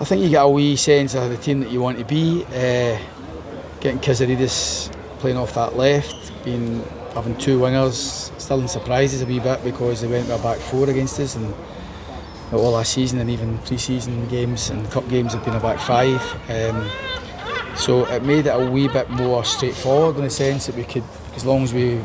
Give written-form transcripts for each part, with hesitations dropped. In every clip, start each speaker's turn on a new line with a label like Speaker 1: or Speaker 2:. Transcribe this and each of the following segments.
Speaker 1: think you get a wee sense of the team that you want to be. Getting Kyziridis playing off that left, having two wingers, Stirling surprises a wee bit because they went with a back four against us, and all last season and even pre-season games and cup games have been a back five. So it made it a wee bit more straightforward in the sense that we could, as long as we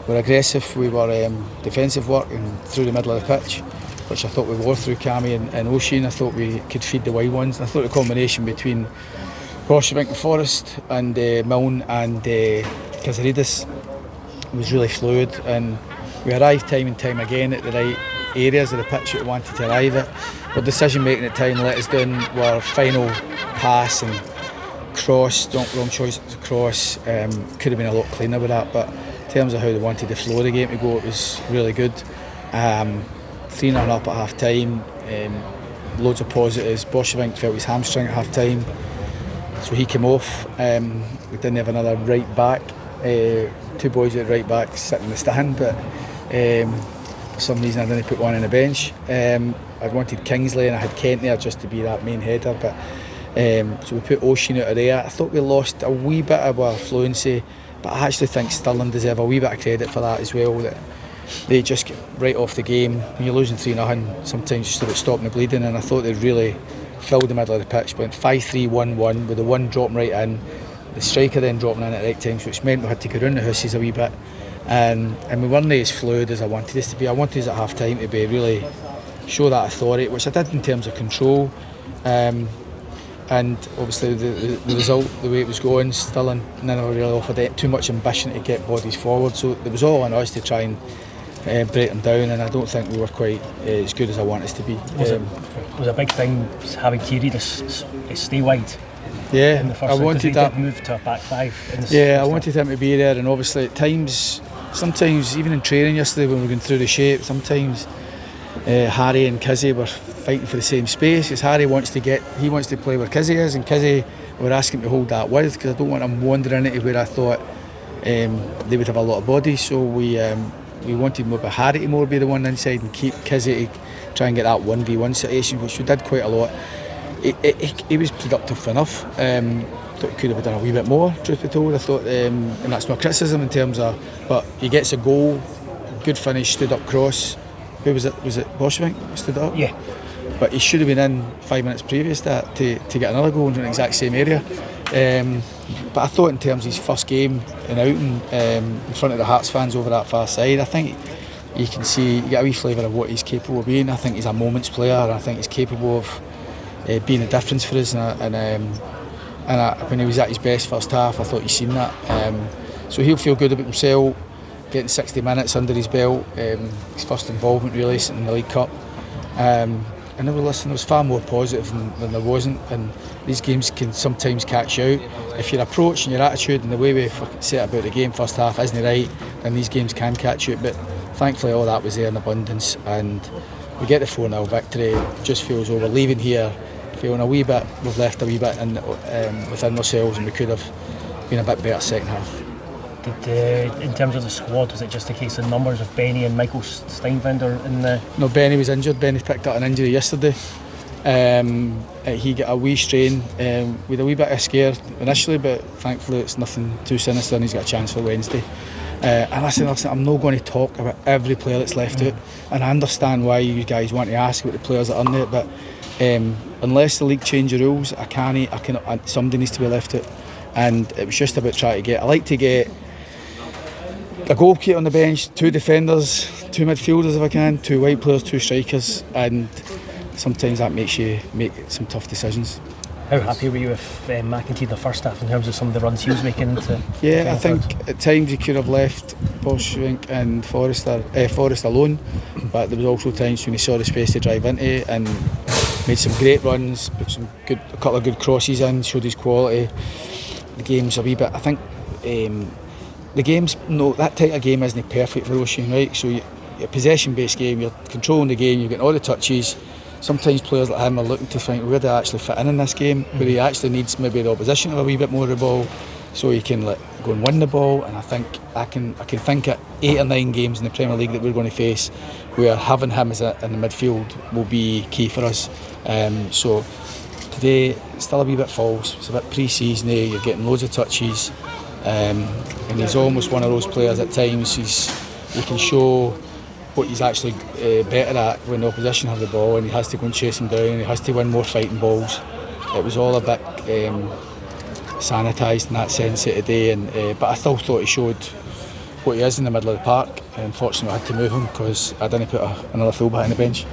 Speaker 1: were aggressive, we were defensive work and through the middle of the pitch, which I thought we were through Cammy and Oisin. I thought we could feed the wide ones. And I thought the combination between Forthbank and Forest and Milne and Kyziridis was really fluid, and we arrived time and time again at the right areas of the pitch that we wanted to arrive at. Our decision making at the time let us down. Our final pass and cross, wrong choice to cross, could have been a lot cleaner with that, but in terms of how they wanted the flow of the game to go, it was really good. 3-0 up at half time, loads of positives. Forthbank felt his hamstring at half time, so he came off. We didn't have another right back, two boys at right back sitting in the stand, but for some reason I didn't put one on the bench. I wanted Kingsley and I had Kent there just to be that main header, but so we put Oisin out of there. I thought we lost a wee bit of our fluency, but I actually think Stirling deserve a wee bit of credit for that as well, that they just get right off the game. When you're losing 3-0, sometimes just about stopping the bleeding, and I thought they really filled the middle of the pitch, went 5-3-1-1 with the one dropping right in, the striker then dropping in at the right times, which meant we had to go round the houses a wee bit, and we weren't as fluid as I wanted us to be. I wanted us at half time to be really show that authority, which I did in terms of control, and obviously the result, the way it was going, Stirling never really offered it too much ambition to get bodies forward, so it was all on us to try and break them down, and I don't think we were quite as good as I want us to be.
Speaker 2: Was a big thing having Kyziridis stay wide?
Speaker 1: Yeah,
Speaker 2: in the first
Speaker 1: I wanted that.
Speaker 2: Did move to a back five.
Speaker 1: I wanted him to be there, and obviously at times, sometimes even in training yesterday when we were going through the shape, sometimes Harry and Kizzy were fighting for the same space, because Harry wants to play where Kizzy is, and Kizzy were asking to hold that width, because I don't want him wandering into where I thought they would have a lot of bodies. So we wanted maybe Harry to more be the one inside and keep Kizzy to try and get that 1v1 situation, which we did quite a lot. He was productive enough. Thought he could have done a wee bit more, truth be told. I thought, and that's no criticism in terms of, but he gets a goal, good finish, stood up cross. Who was it? Was it Forthbank stood up?
Speaker 2: Yeah.
Speaker 1: But he should have been in 5 minutes previous to that to get another goal in the exact same area. But I thought in terms of his first game in outing in front of the Hearts fans over that far side, I think you can see, you get a wee flavour of what he's capable of being. I think he's a moments player, and I think he's capable of being a difference for us. And when he was at his best first half, I thought he's seen that. So he'll feel good about himself, getting 60 minutes under his belt, his first involvement really in the League Cup. And there was far more positive than there wasn't, and these games can sometimes catch you out. If your approach and your attitude and the way we set about the game first half isn't right, then these games can catch you out. But thankfully all that was there in abundance, and we get the 4-0 victory. It just feels we're leaving here feeling we've left a wee bit within ourselves, and we could have been a bit better second half.
Speaker 2: In terms of the squad, was it just a case of numbers of Beni and Steinwender in the...
Speaker 1: No, Beni was injured. Beni picked up an injury yesterday. He got a wee strain. We had a wee bit of scare initially, but thankfully it's nothing too sinister, and he's got a chance for Wednesday. And listen, I'm not going to talk about every player that's left out, and I understand why you guys want to ask about the players that are on there, but unless the league change the rules, somebody needs to be left out. And it was just about I like to get a goalkeeper on the bench, 2 defenders, 2 midfielders if I can, 2 wide players, 2 strikers, and sometimes that makes you make some tough decisions.
Speaker 2: How happy were you with McEntee the first half in terms of some of the runs he was making?
Speaker 1: I think at times he could have left Forthbank and Forest alone, but there was also times when he saw the space to drive into and made some great runs, put a couple of good crosses in, showed his quality. The game's a wee bit, I think that type of game isn't perfect for Oisin, right? So a possession based game, you're controlling the game, you're getting all the touches. Sometimes players like him are looking to think where they actually fit in this game, where he actually needs maybe the opposition to have a wee bit more of the ball, so he can go and win the ball. And I think I can think of 8 or 9 games in the Premier League that we're going to face where having him in the midfield will be key for us. So today it's still a wee bit false. It's a bit pre-seasony. You're getting loads of touches, and he's almost one of those players at times. He can show what he's actually better at when the opposition have the ball, and he has to go and chase him down, and he has to win more fighting balls. It was all a bit sanitised in that sense today, but I still thought he showed what he is in the middle of the park. Unfortunately I had to move him because I didn't put another fullback on the bench.